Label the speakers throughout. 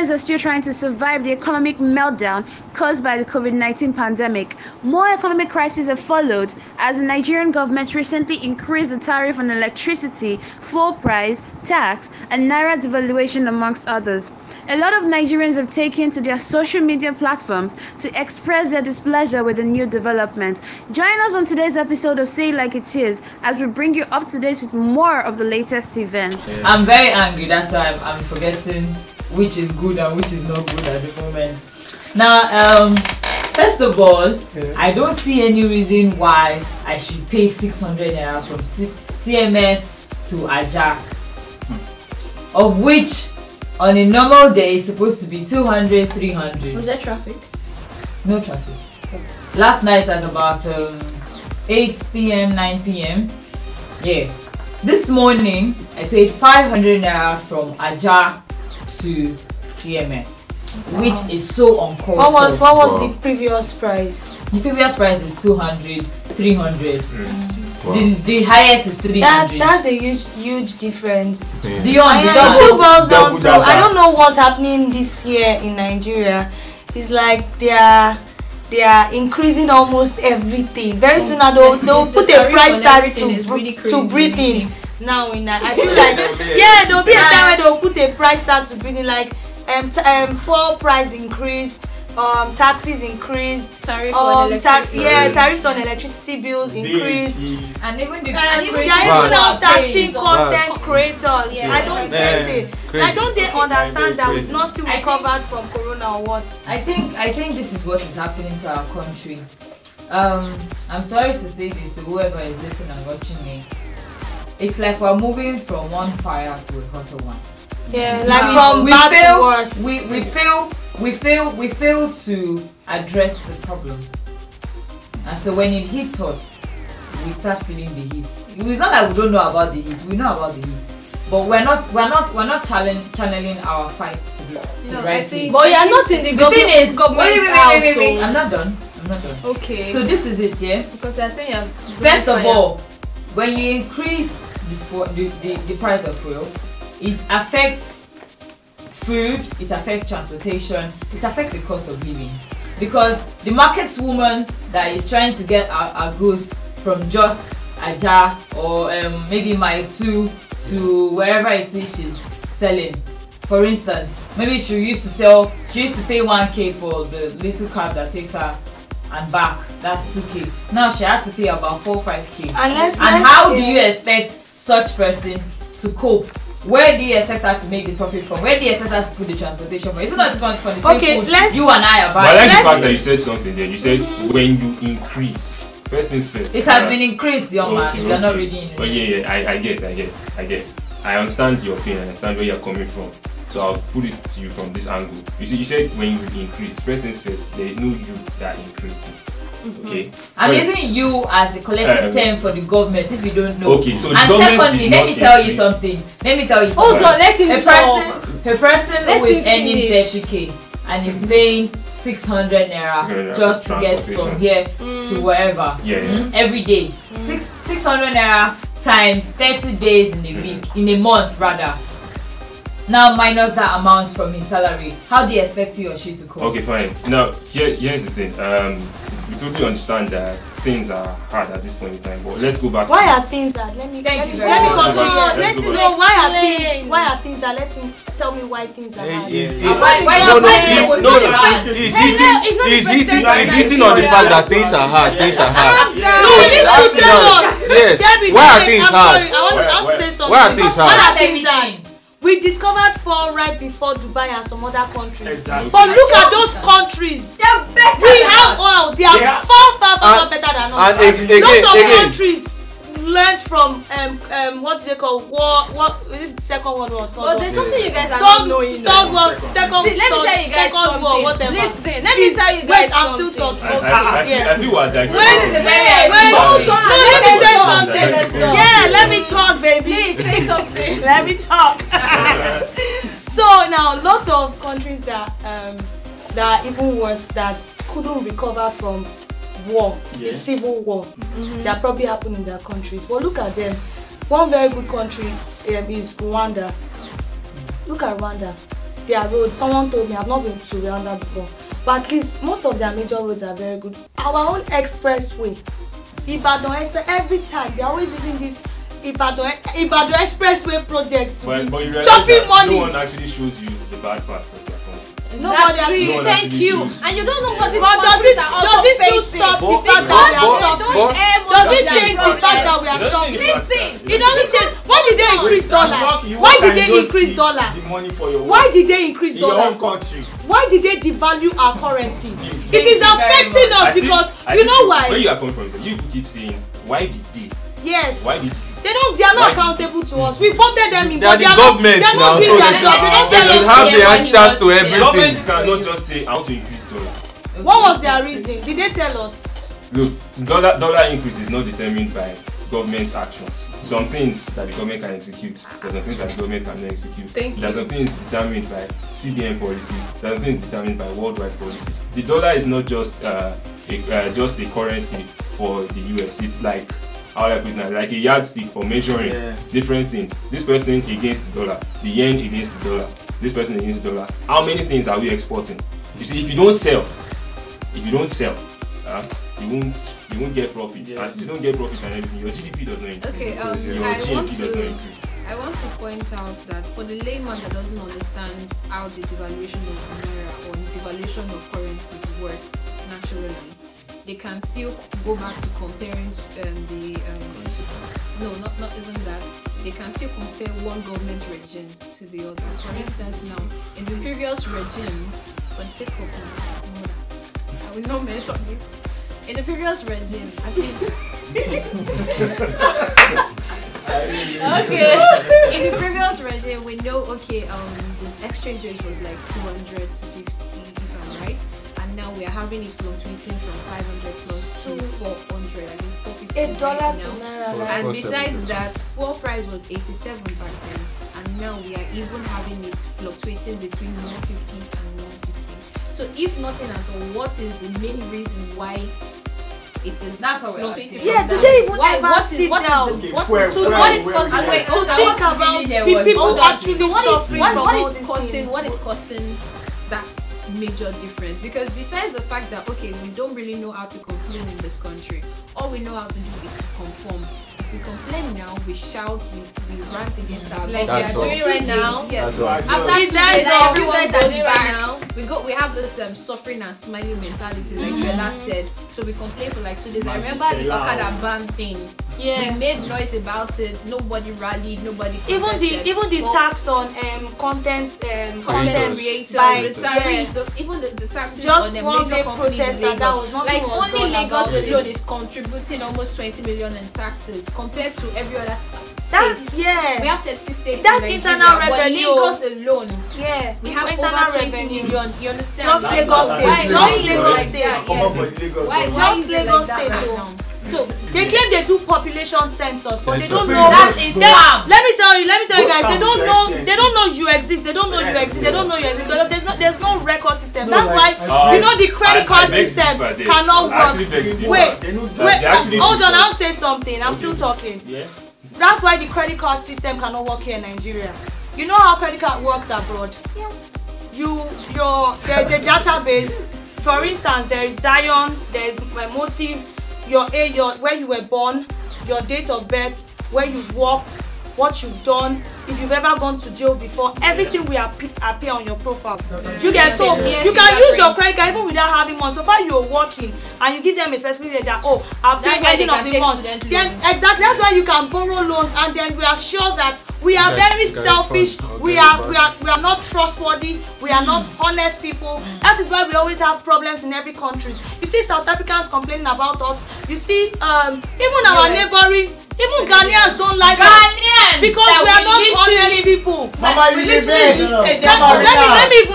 Speaker 1: Nigerians are still trying to survive the economic meltdown caused by the COVID-19 pandemic. More economic crises have followed as the Nigerian government recently increased the tariff on electricity, fuel price, tax, and naira devaluation, amongst others. A lot of Nigerians have taken to their social media platforms to express their displeasure with the new development. Join us on today's episode of Say It Like It Is as we bring you up to date with more of the latest events.
Speaker 2: I'm very angry, that's why I'm forgetting which is good and which is not good at the moment. Now, first of all, I don't see any reason why I should pay 600 naira from CMS to Ajah, of which on a normal day is supposed to be 200, 300.
Speaker 3: Was there traffic?
Speaker 2: No traffic. Last night at about 8 p.m, 9 p.m. Yeah. This morning, I paid 500 naira from Ajah to CMS, which is so uncalled for.
Speaker 4: What was the previous price?
Speaker 2: The previous price is 200, 300. The highest is 300.
Speaker 4: That's a huge difference.
Speaker 2: It
Speaker 4: still boils down to, I don't know what's happening this year in Nigeria. It's like they are increasing almost everything. Very soon they'll put a price tag to breathe in. Now I feel like there'll be a time where they'll put a price tag to breathe in, like fuel price increased, taxes increased,
Speaker 3: tariffs on
Speaker 4: electricity bills increased,
Speaker 2: and even
Speaker 4: they are even now taxing content creators. I don't get it. I don't understand that we've not still recovered from corona or what.
Speaker 2: I think this is what is happening to our country. I'm sorry to say this to whoever is listening and watching me. It's like we're moving from one fire to a hotter one.
Speaker 4: Yeah, like from bad to worse.
Speaker 2: We fail to address the problem, and so when it hits us, we start feeling the heat. It's not that we don't know about the heat. We know about the heat, but we're not channeling our fights to the right place.
Speaker 3: But you're not in the government.
Speaker 2: Wait. I'm not done.
Speaker 3: Okay.
Speaker 2: So this is it, yeah.
Speaker 3: Because they're saying you're
Speaker 2: first of all, when you increase the price of fuel, it affects food, it affects transportation, it affects the cost of living. Because the market woman that is trying to get our goods from just Ajah or maybe Mile 2 to wherever it is she's selling. For instance, maybe she used to pay 1k for the little cab that takes her and back, that's 2k. Now she has to pay about 4-5k. And how do you expect such person to cope? Where do you expect her to make the profit from? Where do you expect her to put the transportation from? It's not just for the same food you and I are buying.
Speaker 5: But I like the fact that you said something there. You said when you increase. First things first.
Speaker 2: It has been increased, young man. You're not reading it.
Speaker 5: But I get. I understand your pain. I understand where you're coming from. So I'll put it to you from this angle. You said when you increase. First things first. There is no you that increased it. Okay.
Speaker 2: I'm using you as a collective term for the government if you don't know.
Speaker 5: Okay, so
Speaker 2: and secondly, let me tell you something.
Speaker 3: Hold on, let him talk.
Speaker 2: A person who is earning 30k and is paying 600 naira just to get from here to wherever every day. 600 naira times 30 days in a week, in a month rather. Now minus that amount from his salary. How do you expect he or she to cope?
Speaker 5: Okay, fine. Now here's the thing. We totally understand that things are hard at this point in time, but let's go back.
Speaker 4: Why are things hard? Let me
Speaker 3: Why are things hard?
Speaker 4: Let him tell me why things are hard.
Speaker 6: He's hitting on the fact that things are hard.
Speaker 4: No, she's to tell us.
Speaker 6: Yes. Why are things hard?
Speaker 4: I want to say something.
Speaker 6: Why are things hard?
Speaker 4: Why are things hard? We discovered fall right before Dubai and some other countries.
Speaker 5: Exactly.
Speaker 4: But look at those countries.
Speaker 3: They're better.
Speaker 4: We have oil. They are far better than us. Lots of countries learned from what do they call war? What is it? Second World War?
Speaker 3: Well, there's something you guys are not knowing.
Speaker 4: Third World, Second.
Speaker 3: See, let me tell you guys something.
Speaker 4: War, whatever.
Speaker 3: Listen, let me tell you guys something.
Speaker 4: I'm still talking.
Speaker 5: I feel what that.
Speaker 3: Hold on.
Speaker 4: Let me say something. Yeah, let me talk, baby.
Speaker 3: Please say something.
Speaker 4: Let me talk. So now, lots of countries that are even worse, that couldn't recover from war, the civil war that probably happened in their countries. But look at them. One very good country is Rwanda. Look at Rwanda. their roads. Someone told me, I've not been to Rwanda before, but at least most of their major roads are very good. Our own expressway, Ibadan Express, every time they're always using this Ibadan Expressway project to
Speaker 5: But
Speaker 4: be
Speaker 5: you realize
Speaker 4: chopping
Speaker 5: that
Speaker 4: money.
Speaker 5: no one actually shows you the bad parts of their country.
Speaker 4: Nobody
Speaker 3: Exactly.
Speaker 5: No one
Speaker 3: Thank
Speaker 5: actually
Speaker 3: you.
Speaker 5: shows.
Speaker 3: And you don't know what these
Speaker 4: But does
Speaker 3: countries
Speaker 4: it
Speaker 3: are also
Speaker 4: still
Speaker 3: facing.
Speaker 4: stop the
Speaker 6: But-
Speaker 4: fact
Speaker 3: Because
Speaker 4: that
Speaker 3: they
Speaker 4: we are
Speaker 3: don't
Speaker 6: but-
Speaker 3: air
Speaker 4: Does
Speaker 3: most
Speaker 4: it
Speaker 3: of
Speaker 4: change
Speaker 3: their
Speaker 4: the fact that
Speaker 3: problems.
Speaker 4: we are
Speaker 5: It doesn't
Speaker 4: shopping?
Speaker 5: change the fact
Speaker 3: Listen.
Speaker 5: that-
Speaker 4: It doesn't change. Why did they increase dollar? Why did they increase dollar?
Speaker 7: The money for your
Speaker 4: Why
Speaker 7: work
Speaker 4: did they increase
Speaker 7: in your own
Speaker 4: dollar?
Speaker 7: country.
Speaker 4: Why did they devalue our currency? It
Speaker 2: Thank
Speaker 4: is
Speaker 2: you very
Speaker 4: affecting
Speaker 2: much.
Speaker 4: us because you know
Speaker 5: Where
Speaker 4: why?
Speaker 5: you are coming from, you keep saying, why did they?
Speaker 4: Yes.
Speaker 5: Why did
Speaker 4: They are not
Speaker 5: Why?
Speaker 4: accountable to us. We voted them in,
Speaker 6: They are
Speaker 4: but
Speaker 6: the
Speaker 4: they are
Speaker 6: government
Speaker 4: not
Speaker 6: now,
Speaker 4: doing
Speaker 6: so
Speaker 4: their
Speaker 6: they
Speaker 4: job. They don't
Speaker 6: they
Speaker 4: tell
Speaker 6: should
Speaker 4: us.
Speaker 6: have the
Speaker 2: Yeah,
Speaker 6: answers to
Speaker 2: yeah.
Speaker 6: everything.
Speaker 5: Government cannot just say, I want to increase dollar.
Speaker 4: What was their reason? Did they tell us?
Speaker 5: Look, dollar increase is not determined by government's actions. Some things that the government can execute, there's some things that the government cannot execute.
Speaker 3: Thank you.
Speaker 5: There's some things determined by CBN policies, there's some things determined by worldwide policies. The dollar is not just a currency for the US. It's like, how do I put it now? Like a yardstick for measuring different things. This person against the dollar, the yen against the dollar, this person against the dollar. How many things are we exporting? You see, if you don't sell, you won't get profit.
Speaker 7: Yes.
Speaker 5: And if you don't get profit and everything, your GDP does not increase.
Speaker 8: Okay,
Speaker 5: your
Speaker 8: I
Speaker 5: GNP
Speaker 8: want
Speaker 5: does not
Speaker 8: to
Speaker 5: increase.
Speaker 8: I want to point out that for the layman that doesn't understand how the devaluation of naira or devaluation of currencies work naturally, they can still go back to comparing not even that. They can still compare one government regime to the other. For instance, now in the previous regime, for the sake of I will not mention it. In the previous regime, I think. Okay. In the previous regime, we know the exchange rate was like 200 to 50, if I'm right, and now we are having it fluctuating from 500 plus to 400. I think 450
Speaker 4: $8
Speaker 8: right
Speaker 4: to
Speaker 8: now.
Speaker 4: naira.
Speaker 8: And
Speaker 6: $4.70.
Speaker 8: besides that, fuel price was 87 back then, and now we are even having it fluctuating between 150 and 160. So if nothing at all, what is the main reason why it is
Speaker 2: That's what we're
Speaker 8: fluctuating
Speaker 2: asking.
Speaker 4: Yeah,
Speaker 8: from
Speaker 4: do
Speaker 8: that?
Speaker 4: they even
Speaker 8: Why,
Speaker 4: ever
Speaker 8: what is
Speaker 4: sit
Speaker 8: what is
Speaker 4: down?
Speaker 8: the
Speaker 7: Okay,
Speaker 8: what
Speaker 7: where-
Speaker 8: is so
Speaker 7: where-
Speaker 8: what is
Speaker 7: where-
Speaker 8: causing
Speaker 7: where-
Speaker 8: wait
Speaker 4: To
Speaker 8: hold on,
Speaker 4: think
Speaker 8: I want to
Speaker 4: about
Speaker 8: really hear
Speaker 4: the
Speaker 8: what-
Speaker 4: people
Speaker 8: hold on.
Speaker 4: actually
Speaker 8: So what
Speaker 4: suffering
Speaker 8: is
Speaker 4: from all
Speaker 8: what
Speaker 4: these
Speaker 8: is causing
Speaker 4: things.
Speaker 8: what is causing that major difference? Because besides the fact that okay, we don't really know how to complain in this country, all we know how to do is to conform. If we complain now, we shout, we rant against our
Speaker 3: Like we
Speaker 6: That's
Speaker 3: are
Speaker 6: all.
Speaker 3: doing right now.
Speaker 8: Yes.
Speaker 6: That's all.
Speaker 8: After 2
Speaker 4: That's
Speaker 8: days,
Speaker 4: all.
Speaker 8: everyone
Speaker 3: You guys are
Speaker 8: goes
Speaker 3: doing right
Speaker 8: back.
Speaker 3: now.
Speaker 8: We have this suffering and smiling mentality, like Bella said. So we complain for like 2 days. I remember the Okada ban thing.
Speaker 4: Yeah.
Speaker 8: We made noise about it. Nobody rallied. Nobody
Speaker 4: Even
Speaker 8: protested.
Speaker 4: the
Speaker 8: But
Speaker 4: tax on content
Speaker 8: content
Speaker 6: Creators.
Speaker 8: creators,
Speaker 4: by
Speaker 8: the tariff,
Speaker 4: yeah.
Speaker 8: even the taxes
Speaker 4: Just
Speaker 8: on the
Speaker 4: one
Speaker 8: major
Speaker 4: day
Speaker 8: companies in
Speaker 4: protest and that was
Speaker 8: Lagos.
Speaker 4: nothing
Speaker 8: Like
Speaker 4: was
Speaker 8: only
Speaker 4: done
Speaker 8: Lagos
Speaker 4: about it.
Speaker 8: alone is contributing almost 20 million in taxes compared to every other
Speaker 4: That's
Speaker 8: state. We
Speaker 4: yeah.
Speaker 8: have 36 states
Speaker 4: That's
Speaker 8: in
Speaker 4: internal
Speaker 8: Nigeria, but
Speaker 4: revenue.
Speaker 8: Lagos alone,
Speaker 4: Yeah.
Speaker 8: we
Speaker 4: for
Speaker 8: have
Speaker 4: internal
Speaker 8: over 20
Speaker 4: revenue.
Speaker 8: million. You understand?
Speaker 4: Just
Speaker 7: That's
Speaker 4: Lagos
Speaker 7: not-
Speaker 4: State.
Speaker 8: Why
Speaker 4: Just
Speaker 8: is it
Speaker 4: Lagos
Speaker 8: like
Speaker 4: State.
Speaker 8: that?
Speaker 7: Come
Speaker 8: Yes.
Speaker 7: up for the Lagos
Speaker 8: Why
Speaker 7: government.
Speaker 8: is it
Speaker 4: Lagos
Speaker 8: like that
Speaker 4: State,
Speaker 8: right
Speaker 4: though.
Speaker 8: now? So
Speaker 4: They claim they do population census, but they don't
Speaker 6: Census.
Speaker 4: know.
Speaker 2: That is
Speaker 4: They-
Speaker 2: scam.
Speaker 4: Let me tell you
Speaker 7: Those
Speaker 4: guys, they
Speaker 7: scam
Speaker 4: don't
Speaker 7: is
Speaker 4: know.
Speaker 7: like
Speaker 4: They don't know you exist. They don't know you exist. They don't know you exist. Because there's no record system. That's
Speaker 7: like,
Speaker 4: why you know the credit card
Speaker 5: beg to
Speaker 4: system
Speaker 5: differ there.
Speaker 4: cannot
Speaker 5: I actually
Speaker 4: work.
Speaker 5: beg to differ.
Speaker 4: Wait,
Speaker 7: They know
Speaker 4: wait,
Speaker 5: they actually
Speaker 4: hold
Speaker 5: do
Speaker 4: on.
Speaker 5: so.
Speaker 4: I'll say something. I'm still talking.
Speaker 7: Yeah.
Speaker 4: That's why the credit card system cannot work here in Nigeria. You know how credit card works abroad? There's a database. For instance, there is Zion, there is Motive, your age, where you were born, your date of birth, where you've worked, what you've done, if you've ever gone to jail before, everything will appear on your profile. You get so
Speaker 8: Yeah,
Speaker 4: you can use your
Speaker 8: fingerprint.
Speaker 4: credit card even without having one. So far you're working and you give them a specific date that I'll pay
Speaker 8: That's why they
Speaker 4: ending of
Speaker 8: can
Speaker 4: the
Speaker 8: take
Speaker 4: month.
Speaker 8: student
Speaker 4: Then
Speaker 8: loans.
Speaker 4: exactly that's why you can borrow loans and then we are sure that we are
Speaker 6: Okay,
Speaker 4: very
Speaker 6: okay,
Speaker 4: selfish.
Speaker 6: fine.
Speaker 4: We
Speaker 6: Okay,
Speaker 4: are not trustworthy. We are not honest people. That is why we always have problems in every country. You see South Africans complaining about us. You see even our
Speaker 8: US.
Speaker 4: neighboring, even Ghanaians don't like us
Speaker 2: Ghanaians
Speaker 4: because
Speaker 2: that
Speaker 4: we are
Speaker 2: we
Speaker 4: not honest
Speaker 2: literally-
Speaker 4: people.
Speaker 7: Mama,
Speaker 2: We
Speaker 7: you
Speaker 2: literally
Speaker 7: dey
Speaker 2: say
Speaker 7: beg.
Speaker 2: them are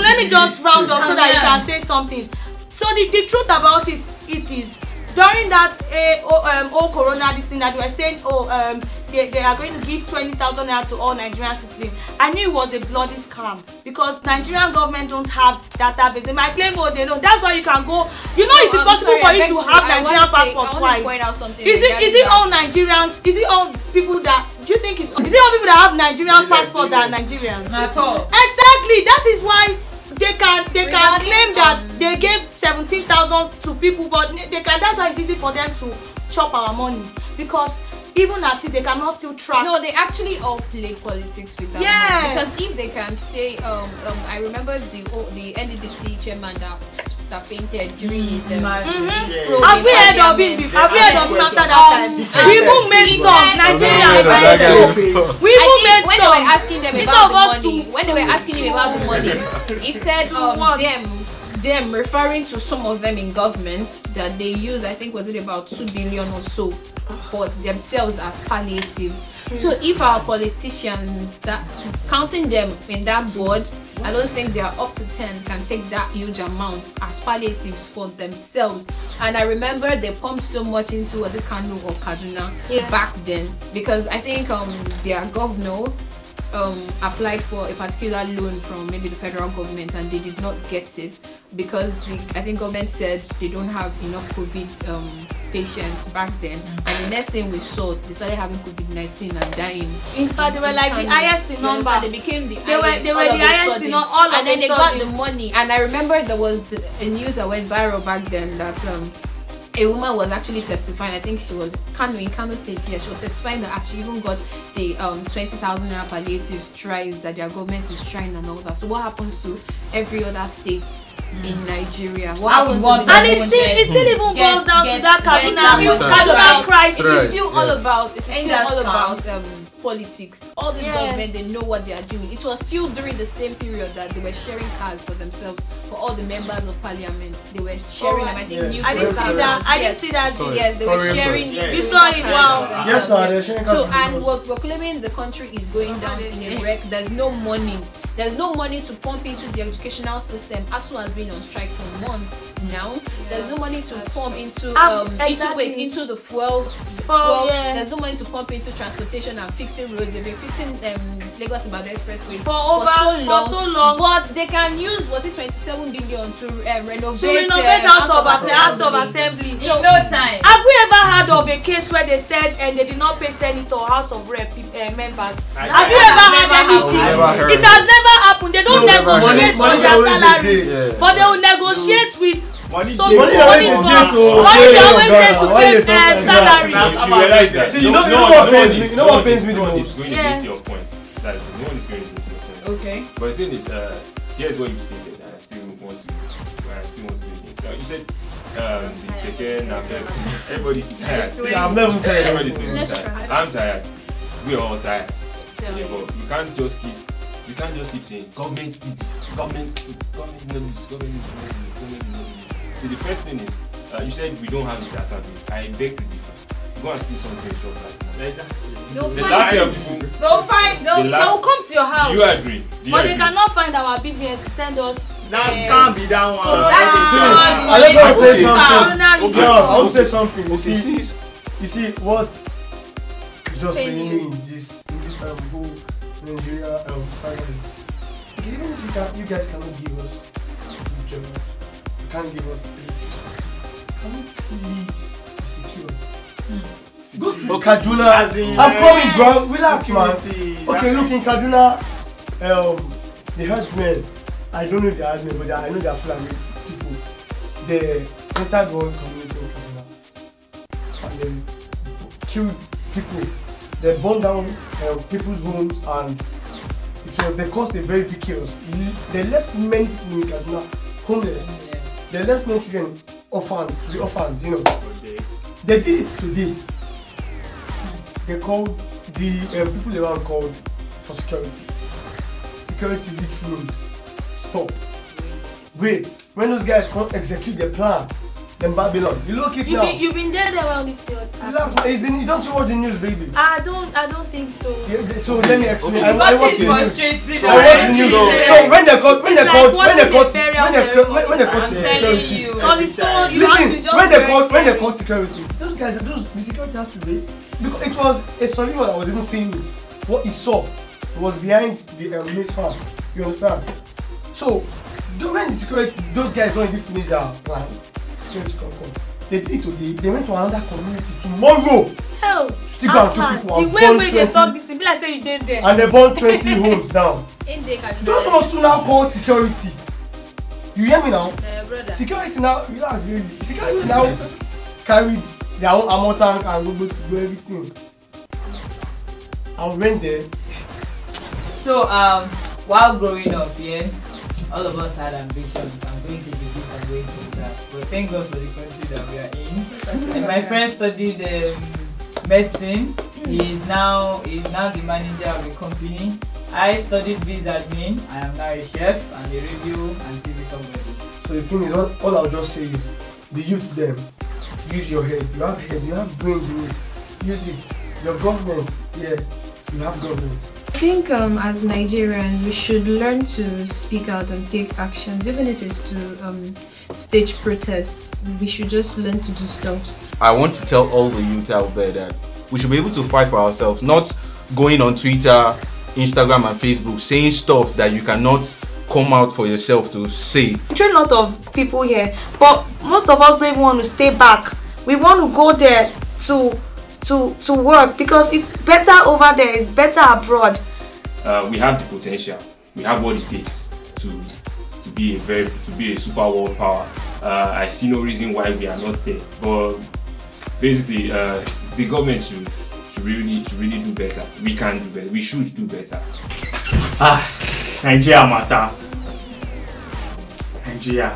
Speaker 4: Let me just round up so that you can say something. So the truth about it is during that corona this thing that we were saying they are going to give 20,000 naira to all Nigerian citizens. I knew it was a bloody scam because Nigerian government don't have database. They might claim they know. That's why you can go. You know it is
Speaker 8: I'm
Speaker 4: possible
Speaker 8: sorry,
Speaker 4: for
Speaker 8: I
Speaker 4: you
Speaker 8: beg
Speaker 4: to have
Speaker 8: I
Speaker 4: Nigerian
Speaker 8: want to say-
Speaker 4: passport
Speaker 8: I want to
Speaker 4: twice.
Speaker 8: point out something
Speaker 4: Is
Speaker 8: regarding
Speaker 4: it
Speaker 8: that.
Speaker 4: all Nigerians? Is it all people that Do you think it's all people that have Nigerian passport that are Nigerians?
Speaker 2: At all.
Speaker 4: Exactly. That is why they can claim that they gave 17,000 to people, but they can. That's why it's easy for them to chop our money, because even at it they cannot still track.
Speaker 8: No, they actually all play politics with that.
Speaker 4: Yeah.
Speaker 8: Money. Because if they can say, I remember the NDDC chairman that fainted during his
Speaker 4: Have we heard of him before? Have we heard of him after that time? We even made some Nigerians. We even made
Speaker 8: when
Speaker 4: some.
Speaker 8: they were asking them about the money, when they were asking him about the money, he said them referring to some of them in government that they use, I think was it about 2 billion or so for themselves as palliatives. So if our politicians, that counting them in that board, I don't think they are up to 10 can take that huge amount as palliatives for themselves. And I remember they pumped so much into, was it Kano or Kaduna back then, because I think their governor applied for a particular loan from maybe the federal government and they did not get it because I think government said they don't have enough COVID patients back then, and the next thing we saw, they started having COVID-19 and dying.
Speaker 4: In fact, they were like the highest in number.
Speaker 8: They became the
Speaker 4: they
Speaker 8: highest.
Speaker 4: They were the highest in all of
Speaker 8: and then they got the money. And I remember there was a news that went viral back then that a woman was actually testifying. I think she was in Kano State here. She was testifying that she even got the 20,000 naira palliatives tries that their government is trying and all that. So what happens to every other state in Nigeria? What happens to the
Speaker 4: and it still even boils down to that crisis.
Speaker 8: It is still all about politics. All this government, they know what they are doing. It was still during the same period that they were sharing cars for themselves for all the members of parliament. They were sharing them. I think
Speaker 4: I didn't see that. I didn't see that.
Speaker 8: Yes, they were sharing.
Speaker 4: You saw it. Wow.
Speaker 7: Yes, no, they're sharing cars.
Speaker 8: So and we're claiming the country is going down in a wreck. There's no money. There's no money to pump into the educational system. ASU has been on strike for months now. There's no money to pump into into the fuel. There's no money to pump into transportation and fixing roads. They've been fixing Lagos Ibadan Expressway for so long. But they can use 27 billion to renovate
Speaker 4: House of Assembly.
Speaker 2: In no time.
Speaker 4: Have we ever heard of a case where they said and they did not pay Senator or House of Rep members? Have you ever heard anything? It has never happened. They don't negotiate on their salaries, but they will negotiate with. Money they always get to pay salaries.
Speaker 7: See, you know what pains me the most?
Speaker 5: No one is going against your points. No one is going against your points.
Speaker 2: Okay.
Speaker 5: But the thing is, here's what you stated, and I still want to do against. You said everybody's tired.
Speaker 7: I'm never tired.
Speaker 5: Everybody's tired. I'm tired. We're all tired. But we can't just keep saying government did this, government did this, government did this. So the first thing is, you said we don't have the database. I beg to differ. Go and steal something from that.
Speaker 2: They'll come to your house.
Speaker 5: Do you agree?
Speaker 4: But they cannot find our BVN to send us.
Speaker 9: That can't be that one.
Speaker 7: I want to say something. I want to say something. You see what is just paying me in this whole Nigeria salary. Even if you guys cannot give us jobs, you can't give us electricity. Can we please be secure? Go to Kaduna. I'm coming, bro. Relax, man. Okay, look in Kaduna. The herdsmen. I don't know the herdsmen, but I know they are Fulani people. They entered one community in Kaduna and they killed people. They burned down people's homes and they caused a very big chaos. They left many people in Kaduna homeless. They left many children orphans, you know. They did it today. They called the people around called for security. Security reach road. Stop. Wait. When those guys can't execute their plan, then Babylon. You look it now.
Speaker 4: You've been there when this thing.
Speaker 7: Relax, you don't watch the news, baby.
Speaker 4: I don't think so.
Speaker 7: Yeah, so let me explain.
Speaker 2: I watch the news.
Speaker 7: I watch the news. So when they caught security. Listen, when they caught security, the security had to wait because it was a survivor that was even seeing it. What he saw was behind the maize farm. You understand? So when the security, those guys don't even finish their plan. Security can come. They did it today. They went to another community tomorrow.
Speaker 4: Hell,
Speaker 7: Still go and kill people
Speaker 4: the
Speaker 7: and
Speaker 4: way
Speaker 7: burn
Speaker 4: they
Speaker 7: 20.
Speaker 4: talk this, be like say you did there.
Speaker 7: And they burned 20 homes down.
Speaker 8: Indicate.
Speaker 7: Those ones to now call security. You hear me now?
Speaker 8: Brother.
Speaker 7: Security now, relax really. Security now carried their own ammo tank and go to do everything. And went there.
Speaker 2: So while growing up, yeah, all of us had ambitions. I'm going to do this, I'm going to do that. But thank God for the country that we are in. And my friend studied medicine. He's now the manager of a company. I studied biz admin. I am now a chef and a radio and TV somebody.
Speaker 7: So the thing is, all I'll just say is, the youth them, use your head. You have head, you have brains in it. Use it. Your government, yeah, you have government.
Speaker 10: I think as Nigerians, we should learn to speak out and take actions, even if it's to stage protests. We should just learn to do stuff.
Speaker 6: I want to tell all the youth out there that we should be able to fight for ourselves, not going on Twitter, Instagram and Facebook saying stuff that you cannot come out for yourself to say.
Speaker 4: I train a lot of people here, but most of us don't even want to stay back. We want to go there to work because it's better over there, it's better abroad.
Speaker 5: We have the potential. We have what it takes to be a super world power. I see no reason why we are not there. But basically, the government should really do better. We can do better. We should do better.
Speaker 9: Nigeria matter. Nigeria.